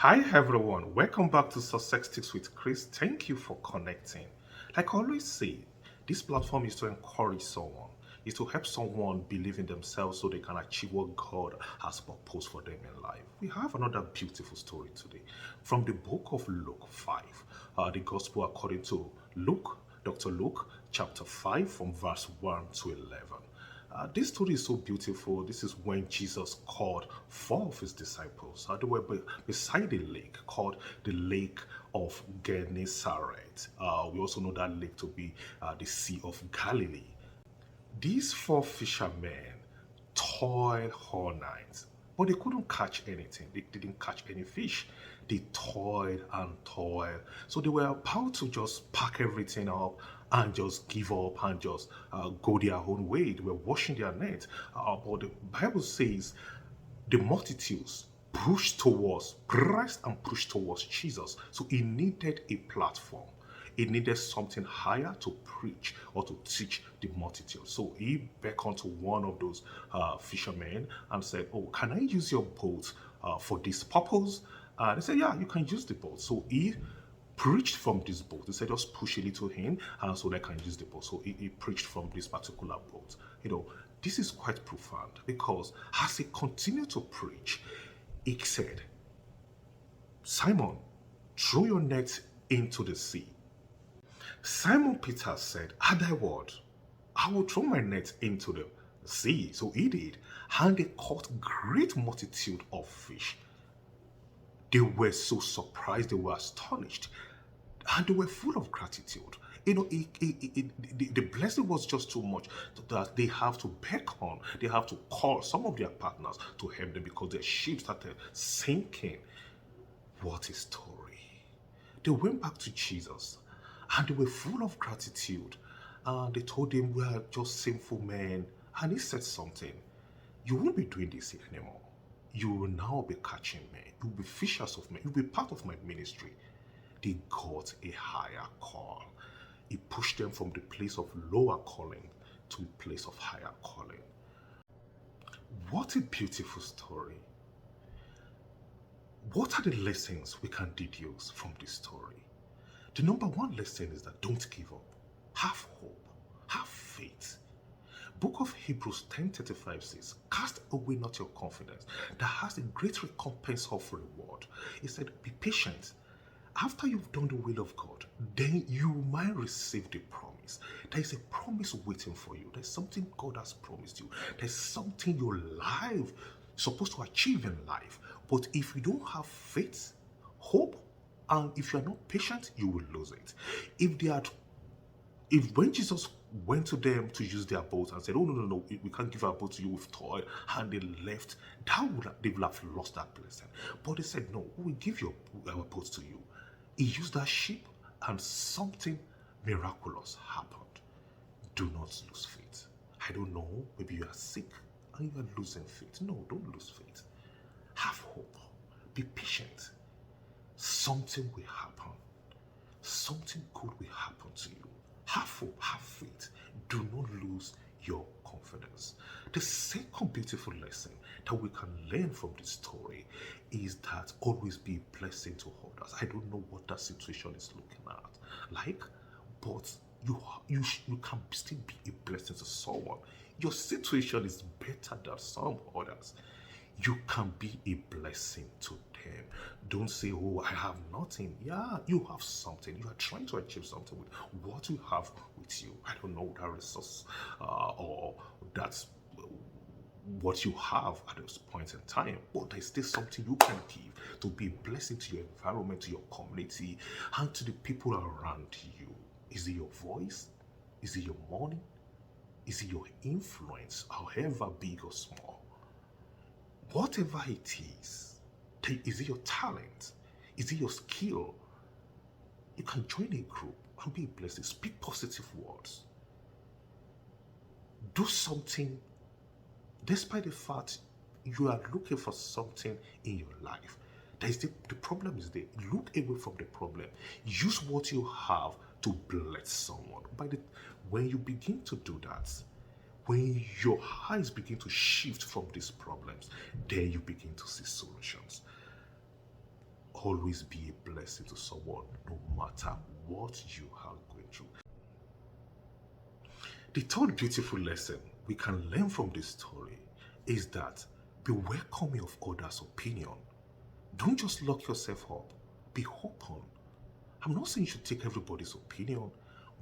Hi everyone, welcome back to STwC with Chris. Thank you for connecting. Like I always say, this platform is to encourage someone, is to help someone believe in themselves so they can achieve what God has proposed for them in life. We have another beautiful story today from the book of Luke 5, the gospel according to Luke, Dr. Luke, chapter 5, from verse 1 to 11. This story is so beautiful. This is when Jesus called four of his disciples. They were beside a lake called the Lake of Gennesaret. We also know that lake to be the Sea of Galilee. These four fishermen toiled all night, but they couldn't catch anything. They didn't catch any fish. They toiled and toiled. So they were about to just pack everything up and just give up and just go their own way. They were washing their net. But the Bible says the multitudes pushed towards, pressed and pushed towards Jesus. So he needed a platform. He needed something higher to preach or to teach the multitude. So he beckoned to one of those fishermen and said, "Oh, can I use your boat for this purpose?" They said, "Yeah, you can use the boat." So he preached from this boat. He said, "Just push a little in, and so they can use the boat." So he preached from this particular boat. This is quite profound because as he continued to preach, he said, "Simon, throw your net into the sea." Simon Peter said, "At thy word, I will throw my net into the sea." So he did, and they caught great multitude of fish. They were so surprised, they were astonished, and they were full of gratitude. The blessing was just too much that they have to beckon, they have to call some of their partners to help them because their ship started sinking. What a story. They went back to Jesus and they were full of gratitude. They told him, "We are just sinful men." And he said something, "You won't be doing this anymore. You will now be catching men. You will be fishers of men. You will be part of my ministry." They got a higher call. He pushed them from the place of lower calling to a place of higher calling. What a beautiful story. What are the lessons we can deduce from this story? The number one lesson is that don't give up. Have hope. Have faith. Book of Hebrews 10:35 says, "Cast away not your confidence, that has a great recompense of reward." He said, "Be patient. After you've done the will of God, then you might receive the promise." There is a promise waiting for you. There's something God has promised you. There's something your life is supposed to achieve in life. But if you don't have faith, hope, and if you are not patient, you will lose it. If they had if when Jesus went to them to use their boat and said, "Oh, no, we can't give our boat to you with toil," and they left, they would have lost that blessing. But they said, "No, we will give our boat to you." He used that ship and something miraculous happened. Do not lose faith. I don't know, maybe you are sick and you are losing faith. No, don't lose faith. Have hope. Be patient. Something will happen. Something good will happen to you. Have hope, have faith. Do not lose your confidence. The second beautiful lesson that we can learn from this story is that always be a blessing to others. I don't know what that situation is looking at like, but you can still be a blessing to someone. Your situation is better than some others. You can be a blessing to them. Don't say, "Oh, I have nothing." Yeah, you have something. You are trying to achieve something with what you have with you. I don't know that resource or that's what you have at this point in time, but there's still something you can give to be a blessing to your environment, to your community, and to the people around you. Is it your voice? Is it your money? Is it your influence, however big or small? Whatever it is it your talent? Is it your skill? You can join a group and be a blessing. Speak positive words. Do something despite the fact you are looking for something in your life. The problem is there. Look away from the problem. Use what you have to bless someone. When you begin to do that, when your eyes begin to shift from these problems, then you begin to see solutions. always be a blessing to someone, no matter what you are going through. The third beautiful lesson we can learn from this story is that be welcoming of others' opinion. Don't just lock yourself up. Be open. I'm not saying you should take everybody's opinion,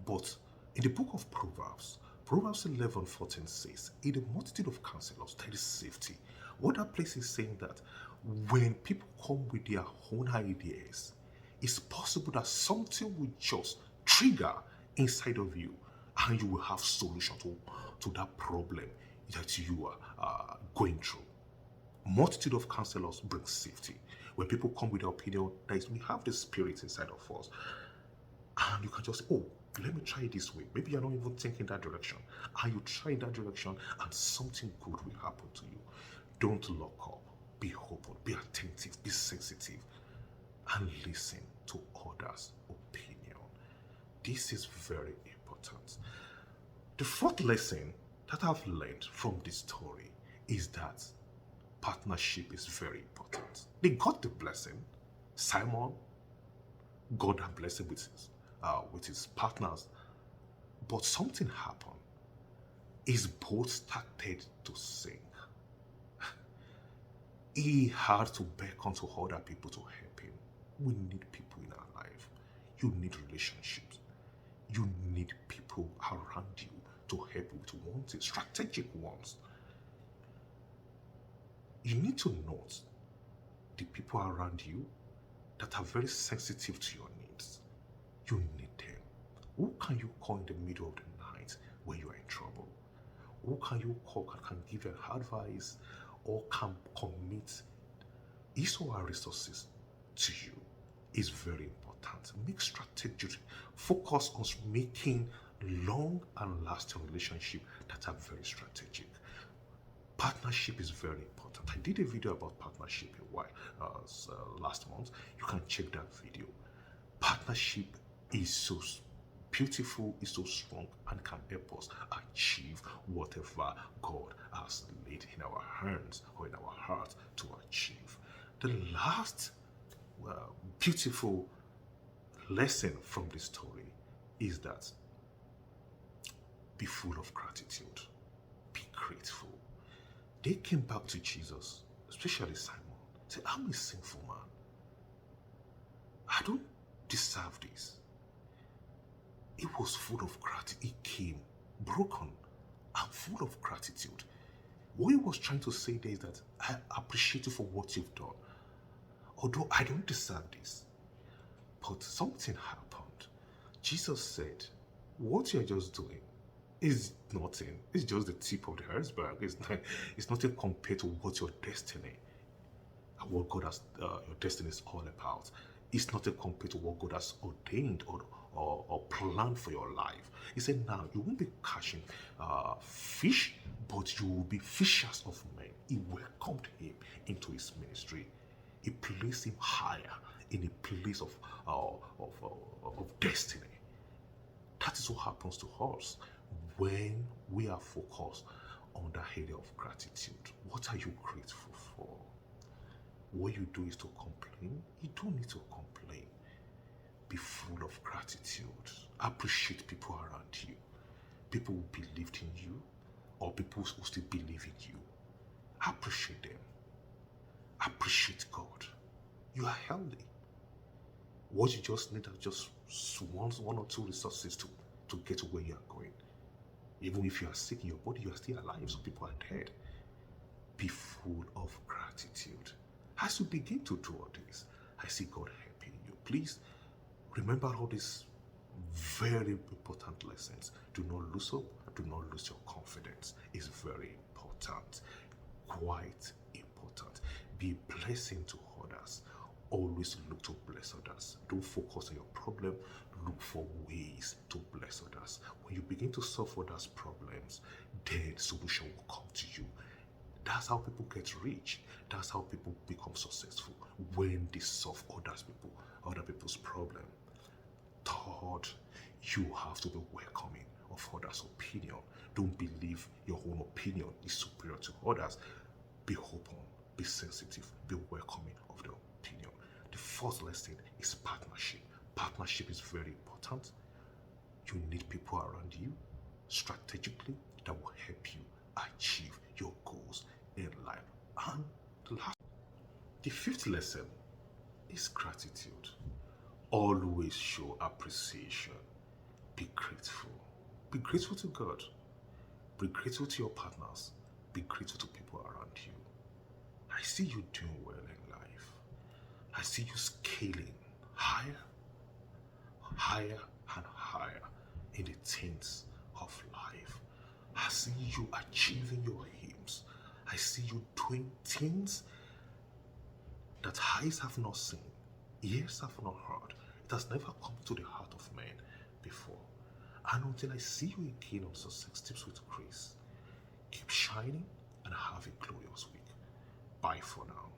but in the book of Proverbs, Proverbs 11:14 says, in the multitude of counselors, there is safety. What that place is saying that when people come with their own ideas, it's possible that something will just trigger inside of you and you will have solution to that problem that you are going through. Multitude of counselors bring safety. When people come with their opinion, we have the spirit inside of us. And you can just, oh, let me try it this way. Maybe you're not even thinking that direction. And you try that direction and something good will happen to you. Don't lock up. Be open. Be attentive. Be sensitive. And listen to others' opinion. This is very important. The fourth lesson that I've learned from this story is that partnership is very important. They got the blessing. Simon got that blessing with his partners, but something happened. His boat started to sink. He had to beckon to other people to help him. We need people in our life. You need relationships. You need people around you to help you with one thing, strategic ones. You need to note the people around you that are very sensitive to your needs. You need them. Who can you call in the middle of the night when you are in trouble? Who can you call that can give you advice or can commit his or her resources to you? Is very important. Make strategic. Focus on making long and lasting relationships that are very strategic. Partnership is very important. I did a video about partnership last month. You can check that video. Partnership is so beautiful, is so strong, and can help us achieve whatever God has laid in our hands or in our hearts to achieve. The last beautiful lesson from this story is that be full of gratitude. Be grateful. They came back to Jesus, especially Simon, said, I'm a sinful man. I don't deserve this. He was full of gratitude. He came broken and full of gratitude. What he was trying to say there is that I appreciate you for what you've done. Although I don't deserve this. But something happened. Jesus said, what you're just doing is nothing. It's just the tip of the iceberg. It's nothing compared to what your destiny and what God has, your destiny is all about. It's nothing compared to what God has ordained or planned for your life. He said, now you won't be catching fish, but you will be fishers of men. He welcomed him into his ministry. He placed him higher in a place of destiny. That is what happens to us when we are focused on the area of gratitude. What are you grateful for? What you do is to complain. You don't need to complain. Be full of gratitude. Appreciate people around you. People who believed in you or people who still believe in you. Appreciate them. Appreciate God. You are healthy. What you just need are just one or two resources to get to where you are going. Even if you are sick in your body, you are still alive. Some people are dead. Be full of gratitude. As you begin to do all this, I see God helping you. Please remember all these very important lessons. Do not lose hope. Do not lose your confidence. It's very important. Quite important. Be a blessing to others. Always look to bless others. Don't focus on your problem. Look for ways to bless others. When you begin to solve others' problems, then solution will come to you. That's how people get rich. That's how people become successful, when they solve other people's problem. Third, you have to be welcoming of others' opinion. Don't believe your own opinion is superior to others. Be open, be sensitive, be welcoming of their opinion. The fourth lesson is partnership. Partnership is very important. You need people around you strategically that will help you achieve your goals in life. And the fifth lesson is gratitude. Always show appreciation. Be grateful. Be grateful to God. Be grateful to your partners. Be grateful to people around you. I see you doing well in life. I see you scaling higher, higher, and higher in the things of life. I see you achieving your aims. I see you doing things that eyes have not seen, ears have not heard. It has never come to the heart of man before. And until I see you again on Success Tips with Chris, keep shining and have a glorious week. Bye for now.